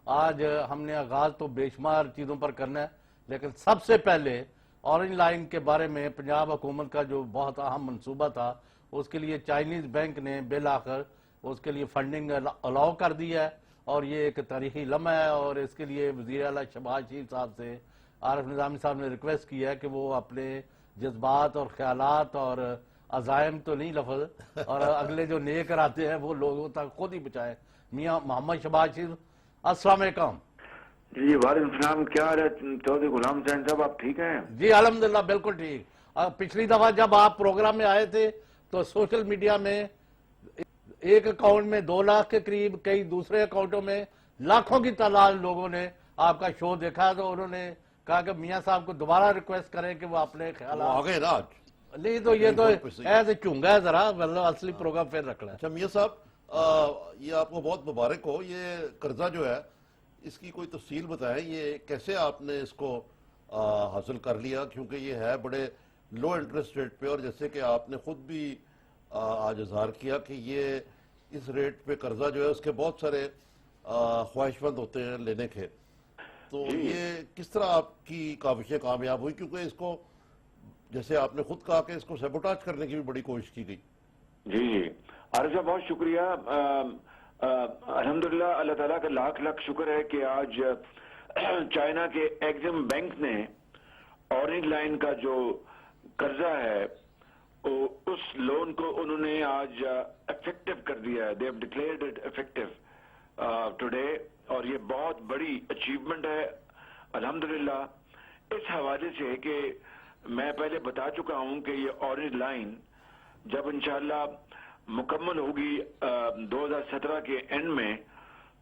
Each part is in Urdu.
آج ہم نے آغاز تو بے شمار چیزوں پر کرنا ہے، لیکن سب سے پہلے اورنج لائن کے بارے میں پنجاب حکومت کا جو بہت اہم منصوبہ تھا، اس کے لیے چائنیز بینک نے بالآخر اس کے لیے فنڈنگ الاؤ کر دی ہے، اور یہ ایک تاریخی لمحہ ہے، اور اس کے لیے وزیر اعلیٰ شہباز شریف صاحب سے عارف نظامی صاحب نے ریکویسٹ کی ہے کہ وہ اپنے جذبات اور خیالات اور عزائم تو نہیں لفظ، اور اگلے جو نیک ارادے ہیں وہ لوگوں تک خود ہی پہنچائیں۔ میاں محمد شہباز شریف، السلام علیکم۔ جی وعلیکم السلام، کیا حال ہے چودھری غلام حسین صاحب، آپ ٹھیک ہیں؟ جی الحمدللہ بالکل ٹھیک۔ پچھلی دفعہ جب آپ پروگرام میں آئے تھے تو سوشل میڈیا میں ایک اکاؤنٹ میں 2 لاکھ کے قریب، کئی دوسرے اکاؤنٹوں میں لاکھوں کی تعداد لوگوں نے آپ کا شو دیکھا، تو انہوں نے کہا کہ میاں صاحب کو دوبارہ ریکویسٹ کریں کہ وہ اپنے خیالات آگے نا آج نہیں تو یہ تو ایسے چونگا ہے ذرا، مطلب اصلی پروگرام پھر رکھنا ہے۔ اچھا میاں صاحب، یہ آپ کو بہت مبارک ہو، یہ قرضہ جو ہے اس کی کوئی تفصیل بتائیں، یہ کیسے آپ نے اس کو حاصل کر لیا، کیونکہ یہ ہے بڑے لو انٹرسٹ ریٹ پہ، اور جیسے کہ آپ نے خود بھی آج اظہار کیا کہ یہ اس ریٹ پہ قرضہ جو ہے اس کے بہت سارے خواہش مند ہوتے ہیں لینے کے، تو یہ کس طرح آپ کی کاوشیں کامیاب ہوئی؟ کیونکہ اس کو جیسے آپ نے خود کہا کہ اس کو سیبوٹاج کرنے کی بھی بڑی کوشش کی گئی۔ جی عارف صاحب بہت شکریہ۔ الحمدللہ اللہ تعالیٰ کا لاکھ لاکھ شکر ہے کہ آج چائنا کے ایگزم بینک نے اورنج لائن کا جو قرضہ ہے اس لون کو انہوں نے آج افیکٹو کر دیا ہے، they have declared it effective today، اور یہ بہت بڑی اچیومنٹ ہے الحمدللہ، اس حوالے سے کہ میں پہلے بتا چکا ہوں کہ یہ اورنج لائن جب انشاءاللہ مکمل ہوگی 2017 کے اینڈ میں،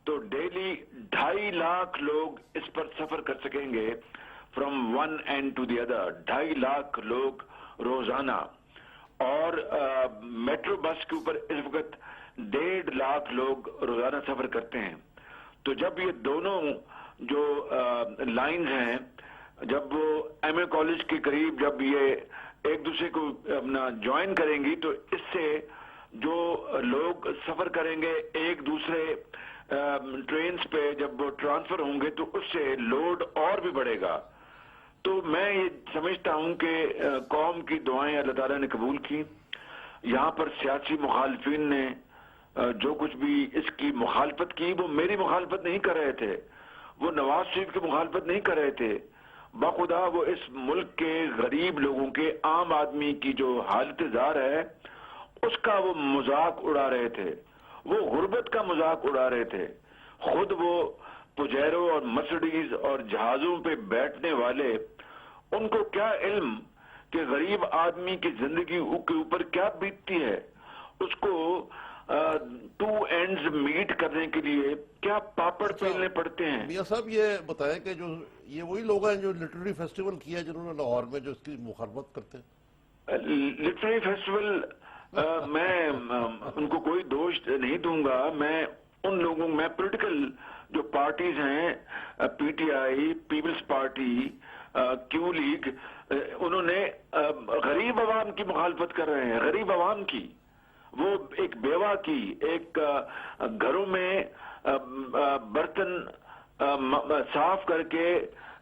تو ڈیلی 2.5 لاکھ لوگ اس پر سفر کر سکیں گے from one end to the other, 2.5 lakh لوگ روزانہ، اور میٹرو بس کے اوپر اس وقت 1.5 لاکھ لوگ روزانہ سفر کرتے ہیں۔ تو جب یہ دونوں جو لائنز ہیں، جب وہ ایم اے کالج کے قریب جب یہ ایک دوسرے کو اپنا جوائن کریں گی، تو اس سے جو لوگ سفر کریں گے ایک دوسرے ٹرینز پہ جب وہ ٹرانسفر ہوں گے، تو اس سے لوڈ اور بھی بڑھے گا۔ تو میں یہ سمجھتا ہوں کہ قوم کی دعائیں اللہ تعالیٰ نے قبول کی، یہاں پر سیاسی مخالفین نے جو کچھ بھی اس کی مخالفت کی، وہ میری مخالفت نہیں کر رہے تھے، وہ نواز شریف کی مخالفت نہیں کر رہے تھے، بخدا وہ اس ملک کے غریب لوگوں کے، عام آدمی کی جو حالت زار ہے اس کا وہ مذاق اڑا رہے تھے، وہ غربت کا مذاق اڑا رہے تھے۔ خود وہ پجیرو اور مرسڈیز اور جہازوں پہ بیٹھنے والے، ان کو کیا علم کہ غریب آدمی کی زندگی کے اوپر کیا بیتتی ہے، اس کو 2 اینڈز میٹ کرنے کے لیے کیا پاپڑ پیلنے پڑتے ہیں۔ میاں صاحب یہ بتائیں کہ جو یہ وہی لوگ ہیں جو لٹریری فیسٹیول کیا ہے، جنہوں نے لاہور میں جو اس کی مخالفت کرتے ہیں؟ لٹریری فیسٹیول میں ان کو کوئی دوش نہیں دوں گا، میں ان لوگوں، میں پولیٹیکل جو پارٹیز ہیں، پی ٹی آئی، پیپلز پارٹی، کیو لیگ، انہوں نے غریب عوام کی مخالفت کر رہے ہیں، غریب عوام کی، وہ ایک بیوہ کی، ایک گھروں میں برتن صاف کر کے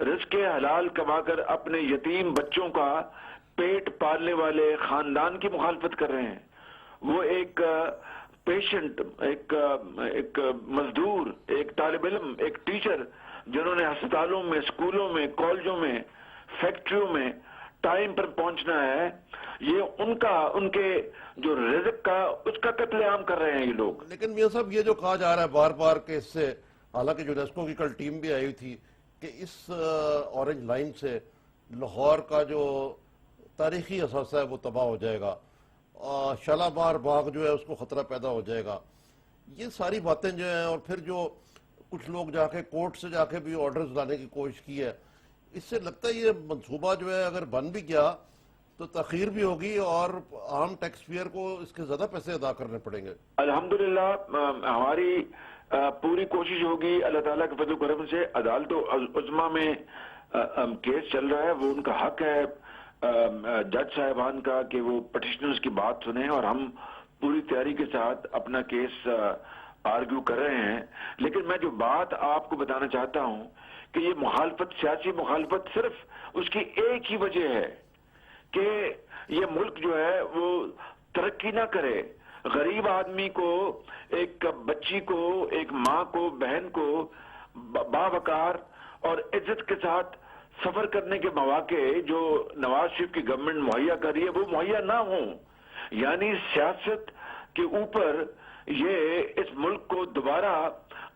رزق حلال کما کر اپنے یتیم بچوں کا پیٹ پالنے والے خاندان کی مخالفت کر رہے ہیں۔ وہ ایک پیشنٹ، ایک مزدور، ایک طالب علم، ایک ٹیچر، جنہوں نے ہسپتالوں میں، اسکولوں میں، کالجوں میں، فیکٹریوں میں ٹائم پر پہنچنا ہے، یہ ان کے جو رزق کا اس کا قتل عام کر رہے ہیں یہ لوگ۔ لیکن میاں صاحب یہ جو کہا جا رہا ہے بار بار کہ اس سے، حالانکہ یونیسکو کی کل ٹیم بھی آئی ہوئی تھی، کہ اس اورنج لائن سے لاہور کا جو تاریخی اثاثہ ہے وہ تباہ ہو جائے گا، شالامار باغ جو ہے اس کو خطرہ پیدا ہو جائے گا، یہ ساری باتیں جو ہیں، اور پھر جو کچھ لوگ جا کے کورٹ سے جا کے بھی آرڈرز لانے کی کوشش کی ہے، اس سے لگتا ہے یہ منصوبہ جو ہے اگر بن بھی گیا تو تاخیر بھی ہوگی اور عام ٹیکس پیئر کو اس کے زیادہ پیسے ادا کرنے پڑیں گے۔ الحمدللہ ہماری پوری کوشش ہوگی اللہ تعالیٰ کے فضل و کرم سے۔ عدالت عظمیٰ میں کیس چل رہا ہے، وہ ان کا حق ہے جج صاحبان کا کہ وہ پٹیشنرز کی بات سنیں، اور ہم پوری تیاری کے ساتھ اپنا کیس آرگیو کر رہے ہیں، لیکن میں جو بات آپ کو بتانا چاہتا ہوں کہ یہ مخالفت، سیاسی مخالفت صرف اس کی ایک ہی وجہ ہے کہ یہ ملک جو ہے وہ ترقی نہ کرے، غریب آدمی کو، ایک بچی کو، ایک ماں کو، بہن کو باوقار اور عزت کے ساتھ سفر کرنے کے مواقع جو نواز شریف کی گورنمنٹ مہیا کر رہی ہے وہ مہیا نہ ہوں. یعنی سیاست کے اوپر یہ اس ملک کو دوبارہ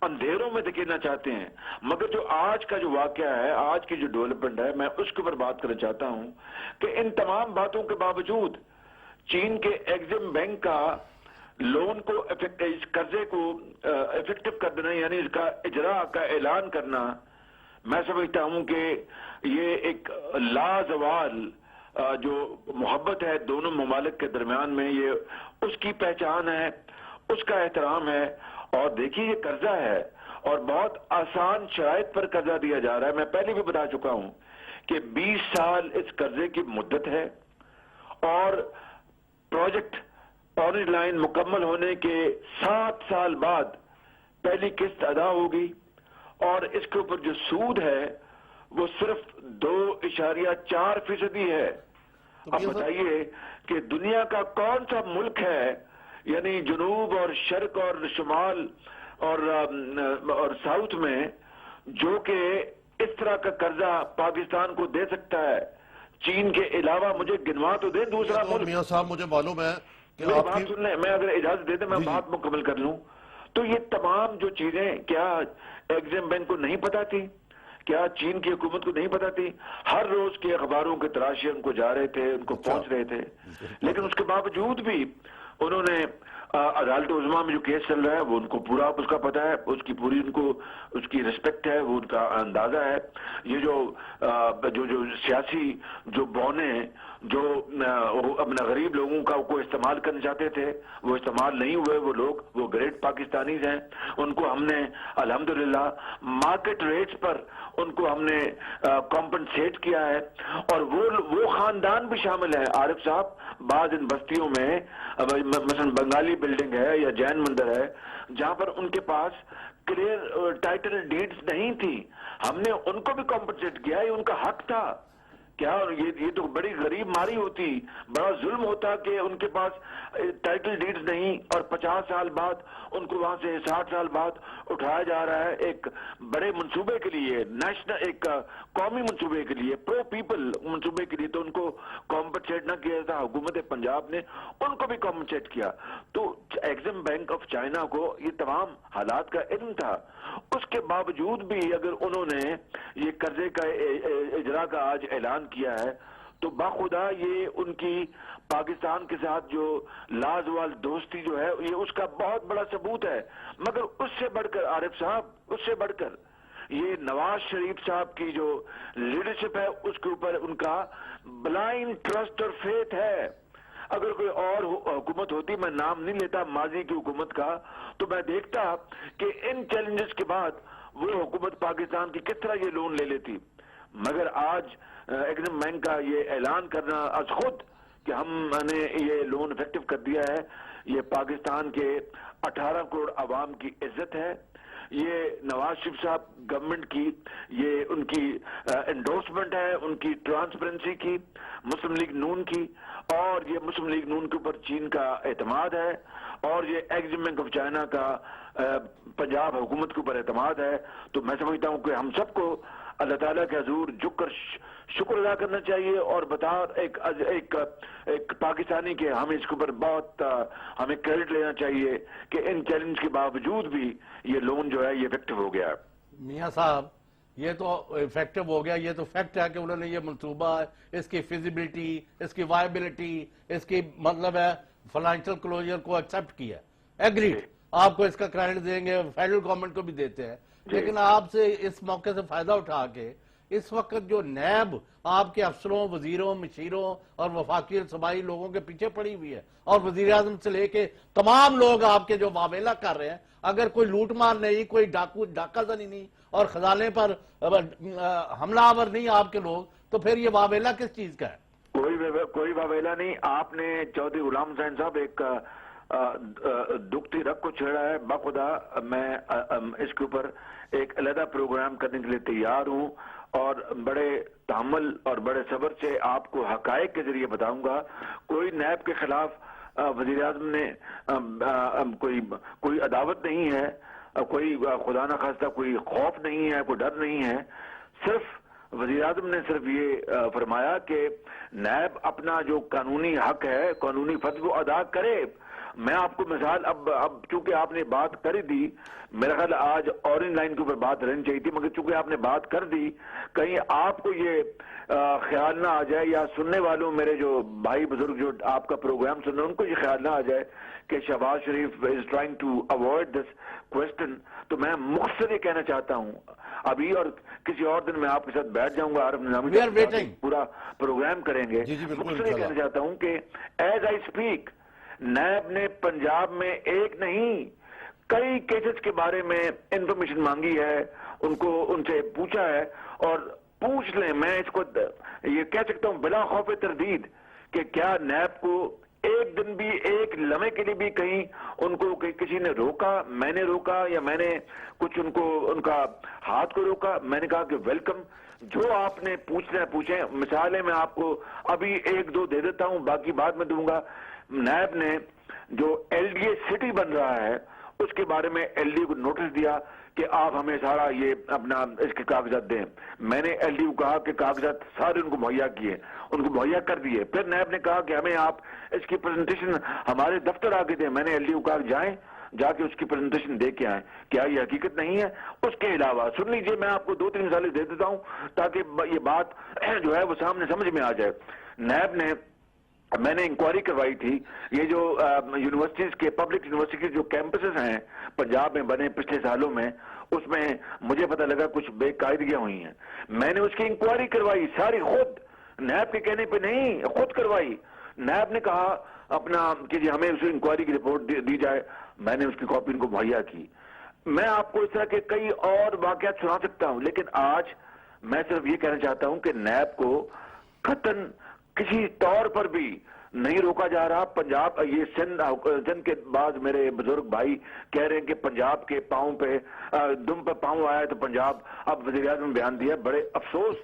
اندھیروں میں دھکیلنا چاہتے ہیں. مگر جو آج کا جو واقعہ ہے، آج کی جو ڈیولپمنٹ ہے، میں اس کے اوپر بات کرنا چاہتا ہوں کہ ان تمام باتوں کے باوجود چین کے ایگزم بینک کا لون کو اس قرضے کو افیکٹو کر دینا، یعنی اس کا اجراء کا اعلان کرنا، میں سمجھتا ہوں کہ یہ ایک لازوال جو محبت ہے دونوں ممالک کے درمیان میں، یہ اس کی پہچان ہے، اس کا احترام ہے. اور دیکھیے یہ قرضہ ہے اور بہت آسان شرائط پر قرضہ دیا جا رہا ہے. میں پہلے بھی بتا چکا ہوں کہ 20 سال اس قرضے کی مدت ہے اور پروجیکٹ اورنج لائن مکمل ہونے کے 7 سال بعد پہلی قسط ادا ہوگی اور اس کے اوپر جو سود ہے وہ صرف 2.4% ہے. اب بتائیے کہ دنیا کا کون سا ملک ہے، یعنی جنوب اور شرق اور شمال اور ساؤتھ میں، جو کہ اس طرح کا قرضہ پاکستان کو دے سکتا ہے؟ چین کے علاوہ مجھے گنوا تو دیں دوسرا ملک. میاں صاحب مجھے معلوم ہے کہ میری آپ بات کی سن لیں، میں اگر اجازت دے دیں میں بات مکمل کر لوں. تو یہ تمام جو چیزیں کیا ایگزم بینک کو نہیں پتا تھی؟ کیا چین کی حکومت کو نہیں پتا تھی؟ ہر روز کے اخباروں کے تراشے ان کو جا رہے تھے، ان کو پہنچ رہے تھے، لیکن اس کے باوجود بھی انہوں نے عدالت عظمیٰ میں جو کیس چل رہا ہے وہ ان کو پورا اس کا پتہ ہے، اس کی پوری ان کو اس کی رسپیکٹ ہے، وہ ان کا اندازہ ہے. یہ جو سیاسی جو بونے جو اپنے غریب لوگوں کا کو استعمال کرنا چاہتے تھے وہ استعمال نہیں ہوئے. وہ لوگ وہ گریٹ پاکستانیز ہیں، ان کو ہم نے الحمدللہ مارکیٹ ریٹس پر ان کو ہم نے کمپنسیٹ کیا ہے. اور وہ خاندان بھی شامل ہے عارف صاحب. بعض ان بستیوں میں مثلا بنگالی بلڈنگ ہے یا جین مندر ہے جہاں پر ان کے پاس کلیئر ٹائٹل ڈیڈز نہیں تھی، ہم نے ان کو بھی کمپنسیٹ کیا، یہ ان کا حق تھا. کیا یہ تو بڑی غریب ماری ہوتی، بڑا ظلم ہوتا کہ ان کے پاس ٹائٹل ڈیڈز نہیں اور 50 سال بعد ان کو وہاں سے 60 سال بعد اٹھایا جا رہا ہے ایک بڑے منصوبے کے لیے، نیشنل ایک قومی منصوبے کے لیے، پرو پیپل منصوبے کے لیے. تو ان کو کمپنسیٹ نہ کیا تھا، حکومت پنجاب نے ان کو بھی کمپنسیٹ کیا. تو ایگزم بینک آف چائنا کو یہ تمام حالات کا علم تھا. اس کے باوجود بھی اگر انہوں نے یہ قرضے کا اجراء کا آج اعلان کیا ہے تو باخدا یہ ان کی پاکستان کے ساتھ جو لازوال دوستی جو ہے یہ اس کا بہت بڑا ثبوت ہے. مگر اس سے بڑھ کر عارف صاحب، اس سے بڑھ کر یہ نواز شریف صاحب کی جو لیڈرشپ ہے اس کے اوپر ان کا بلائنڈ ٹرسٹ اور فیتھ ہے. اگر کوئی اور حکومت ہوتی، میں نام نہیں لیتا ماضی کی حکومت کا، تو میں دیکھتا کہ ان چیلنجز کے بعد وہ حکومت پاکستان کی کس طرح یہ لون لے لیتی. مگر آج ایگزم بینک کا یہ اعلان کرنا از خود کہ ہم نے یہ لون افیکٹو کر دیا ہے، یہ پاکستان کے 18 کروڑ عوام کی عزت ہے. یہ نواز شریف صاحب گورنمنٹ کی یہ ان کی انڈورسمنٹ ہے، ان کی ٹرانسپیرنسی کی، مسلم لیگ نون کی، اور یہ مسلم لیگ نون کے اوپر چین کا اعتماد ہے، اور یہ ایگزم بینک آف چائنا کا پنجاب حکومت کے اوپر اعتماد ہے. تو میں سمجھتا ہوں کہ ہم سب کو اللہ تعالیٰ کے حضور جھک کر شکر ادا کرنا چاہیے اور ایک پاکستانی کے ہمیں اس کے اوپر بہت ہمیں کریڈٹ لینا چاہیے کہ ان چیلنج کے باوجود بھی یہ لون جو ہے یہ افیکٹو ہو گیا. میاں صاحب یہ تو افیکٹو ہو گیا، یہ تو فیکٹ ہے کہ انہوں نے یہ منصوبہ، اس کی فیزیبلٹی، اس کی وائبلٹی، اس کی مطلب ہے فائنینشیل کلوجر کو ایکسپٹ کیا، ایگریڈ. آپ کو اس کا کریڈٹ دیں گے، فیڈرل گورنمنٹ کو بھی دیتے ہیں. لیکن آپ سے اس موقع سے فائدہ اٹھا کے اس وقت جو نیب آپ کے افسروں، وزیروں، مشیروں اور وفاقی صوبائی لوگوں کے پیچھے پڑی ہوئی ہے، اور وزیر اعظم سے لے کے تمام لوگ آپ کے جو واویلا کر رہے ہیں، اگر کوئی لوٹ مار نہیں، کوئی ڈاکہ زنی نہیں اور خزانے پر حملہ آور نہیں آپ کے لوگ، تو پھر یہ واویلا کس چیز کا ہے؟ کوئی واویلا نہیں. آپ نے چودھری غلام حسین صاحب ایک دکھتی رگ کو چھیڑا ہے، باخدا میں اس کے اوپر ایک علیحدہ پروگرام کرنے کے لیے تیار ہوں، اور بڑے تحمل اور بڑے صبر سے آپ کو حقائق کے ذریعے بتاؤں گا۔ کوئی نیب کے خلاف وزیر اعظم نے کوئی عداوت نہیں ہے، کوئی خدا نہ خواستہ کوئی خوف نہیں ہے، کوئی ڈر نہیں ہے۔ صرف وزیر اعظم نے صرف یہ فرمایا کہ نیب اپنا جو قانونی حق ہے، قانونی فرض کو ادا کرے۔ میں آپ کو مثال اب چونکہ آپ نے بات کر دی، میرا خیال آج اورنج لائن کے اوپر بات رہنی چاہیے تھی، مگر چونکہ آپ نے بات کر دی، کہیں آپ کو یہ خیال نہ آ جائے، یا سننے والوں میرے جو بھائی بزرگ جو آپ کا پروگرام سن رہے ہیں ان کو یہ خیال نہ آ جائے کہ Shahbaz Sharif is trying to avoid this question. تو میں مختصر یہ کہنا چاہتا ہوں، ابھی اور کسی اور دن میں آپ کے ساتھ بیٹھ جاؤں گا، عارف نظامی صاحب پورا پروگرام کریں گے۔ مختصر یہ کہنا چاہتا ہوں کہ ایز آئی اسپیک نیب نے پنجاب میں ایک نہیں کئی کیسز کے بارے میں انفارمیشن مانگی ہے، ان سے پوچھا ہے، اور پوچھ لیں، میں اس کو یہ کہہ سکتا ہوں بلا خوف تردید کہ کیا نیب کو ایک دن بھی، ایک لمحے کے لیے بھی کہیں ان کو کسی نے روکا، میں نے روکا، یا میں نے کچھ ان کا ہاتھ کو روکا؟ میں نے کہا کہ ویلکم، جو آپ نے پوچھنا ہے پوچھیں۔ مثالیں میں آپ کو ابھی ایک دو دے دیتا ہوں، باقی بعد میں دوں گا۔ نیب نے جو ایل ڈی اے سٹی بن رہا ہے اس کے بارے میں ایل ڈی اے کو نوٹس دیا کہ آپ ہمیں سارا یہ اپنا اس کے کاغذات دیں۔ میں نے ایل ڈی اے کو کہا کہ کاغذات سارے ان کو مہیا کیے، ان کو مہیا کر دیے۔ پھر نیب نے کہا کہ ہمیں آپ اس کی پریزنٹیشن ہمارے دفتر آ کے دیں۔ میں نے ایل ڈی اے کو کہا جائیں، جا کے اس کی پریزنٹیشن دے کے آئیں۔ کیا یہ حقیقت نہیں ہے؟ اس کے علاوہ سن لیجئے، میں آپ کو دو تین مثالیں دے دیتا ہوں تاکہ یہ بات جو ہے وہ سامنے سمجھ میں آ جائے۔ نیب نے، میں نے انکوائری کروائی تھی، یہ جو یونیورسٹیز کے، پبلک یونیورسٹی کے جو کیمپسز ہیں پنجاب میں بنے پچھلے سالوں میں، اس میں مجھے پتہ لگا کچھ بے قاعدگیاں ہوئی ہیں۔ میں نے اس کی انکوائری کروائی ساری، خود نیب کے کہنے پہ نہیں، خود کروائی۔ نیب نے کہا اپنا کہ جی ہمیں اسے انکوائری کی رپورٹ دی جائے، میں نے اس کی کاپی ان کو مہیا کی۔ میں آپ کو اس طرح کے کئی اور واقعات سنا سکتا ہوں، لیکن آج میں صرف یہ کہنا چاہتا ہوں کہ نیب کو قطعاً کسی طور پر بھی نہیں روکا جا رہا۔ پنجاب، یہ سندھ کے بعض میرے بزرگ بھائی کہہ رہے ہیں کہ پنجاب کے پاؤں پہ دم پہ پاؤں آیا تو پنجاب، اب وزیر اعظم نے بیان دیا۔ بڑے افسوس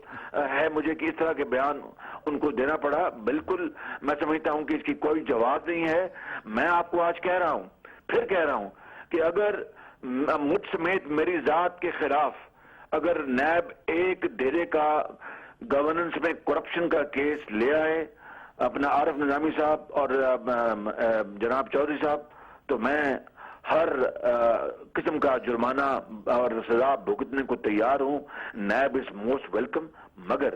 ہے مجھے کہ اس طرح کے بیان ان کو دینا پڑا۔ بالکل میں سمجھتا ہوں کہ اس کی کوئی جواز نہیں ہے۔ میں آپ کو آج کہہ رہا ہوں، پھر کہہ رہا ہوں کہ اگر مجھ سمیت میری ذات کے خلاف اگر نیب ایک ڈیرے کا گورننس میں کرپشن کا کیس لے آئے، اپنا عارف نظامی صاحب اور جناب چودھری صاحب، تو میں ہر قسم کا جرمانہ اور سزا بھگتنے کو تیار ہوں۔ نیب از موسٹ ویلکم، مگر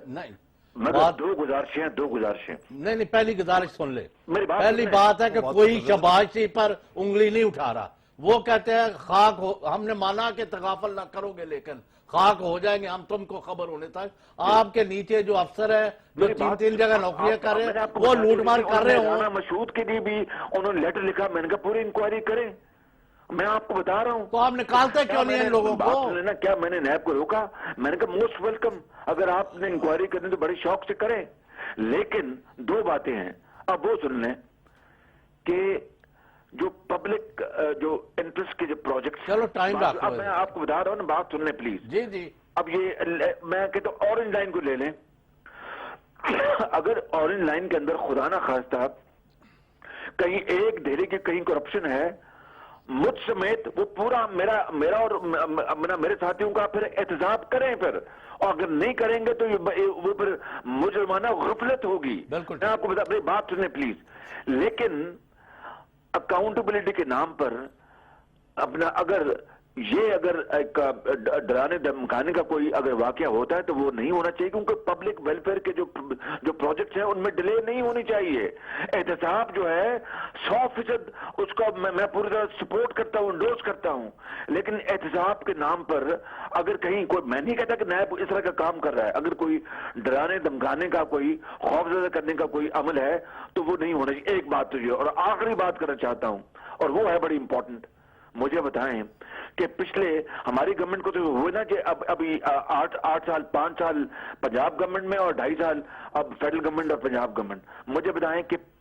دو گزارشیں نہیں، پہلی گزارش سن لے۔ پہلی بات ہے کہ کوئی شہباز شریف پر انگلی نہیں اٹھا رہا۔ وہ کہتے ہیں خاک ہو، ہم نے مانا کہ تغافل نہ کرو گے، لیکن خاک ہو جائیں گے ہم تم کو خبر ہونے تک۔ آپ کے نیچے جو افسر ہے جو تین جگہ نوکریاں کر رہے ہیں، وہ لوٹ مار کر رہے ہوں۔ مسعود کے لیے بھی انہوں نے لیٹر لکھا، میں نے کہا پوری انکوائری کریں۔ میں آپ کو بتا رہا ہوں، تو آپ نکالتے کیوں نہیں ان لوگوں کو؟ کیا میں نے نیب کو روکا؟ میں نے کہا موسٹ ویلکم، اگر آپ نے انکوائری کرنی تو بڑے شوق سے کریں۔ لیکن دو باتیں ہیں، اب وہ سن لیں کہ جو پبلک جو انٹرسٹ کے جو پروجیکٹس، چلو ٹائم رکھو، اب میں آپ کو بتا رہا ہوں نا، بات سن لیں پلیز۔ جی جی، اب یہ میں کہتا ہوں اورنج لائن کو لے لیں۔ اگر اورنج لائن کے اندر خدا نہ خواستہ کہیں ایک ڈھیرے کی کہیں کرپشن ہے، مجھ سمیت وہ پورا میرا اور میرے ساتھیوں کا پھر احتساب کریں پھر، اور اگر نہیں کریں گے تو وہ پھر مجرمانہ غفلت ہوگی۔ میں آپ کو بتا، اپنی بات سنیں پلیز۔ لیکن اکاؤنٹیبلٹی کے نام پر اپنا اگر ایک ڈرانے دھمکانے کا کوئی اگر واقعہ ہوتا ہے تو وہ نہیں ہونا چاہیے، کیونکہ پبلک ویلفیئر کے جو پروجیکٹس ہیں ان میں ڈیلے نہیں ہونی چاہیے۔ احتساب جو ہے 100% اس کو میں پوری طرح سپورٹ کرتا ہوں، انڈورس کرتا ہوں، لیکن احتساب کے نام پر اگر کہیں کوئی، میں نہیں کہتا کہ نیب اس طرح کا کام کر رہا ہے، اگر کوئی ڈرانے دھمکانے کا، کوئی خوف زدہ کرنے کا کوئی عمل ہے تو وہ نہیں ہونا چاہیے۔ ایک بات تو یہ، اور آخری بات کرنا چاہتا ہوں، اور وہ ہے بڑی امپورٹنٹ، مجھے بتائیں کہ پچھلے ہماری گورنمنٹ کو تو ہوئے نا کہ ابھی 8 سال 5 سال پنجاب گورنمنٹ میں اور 2.5 سال اب فیڈرل گورنمنٹ اور پنجاب گورنمنٹ، مجھے بتائیں کہ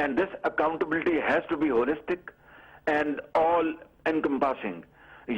and this accountability has to be holistic and all encompassing.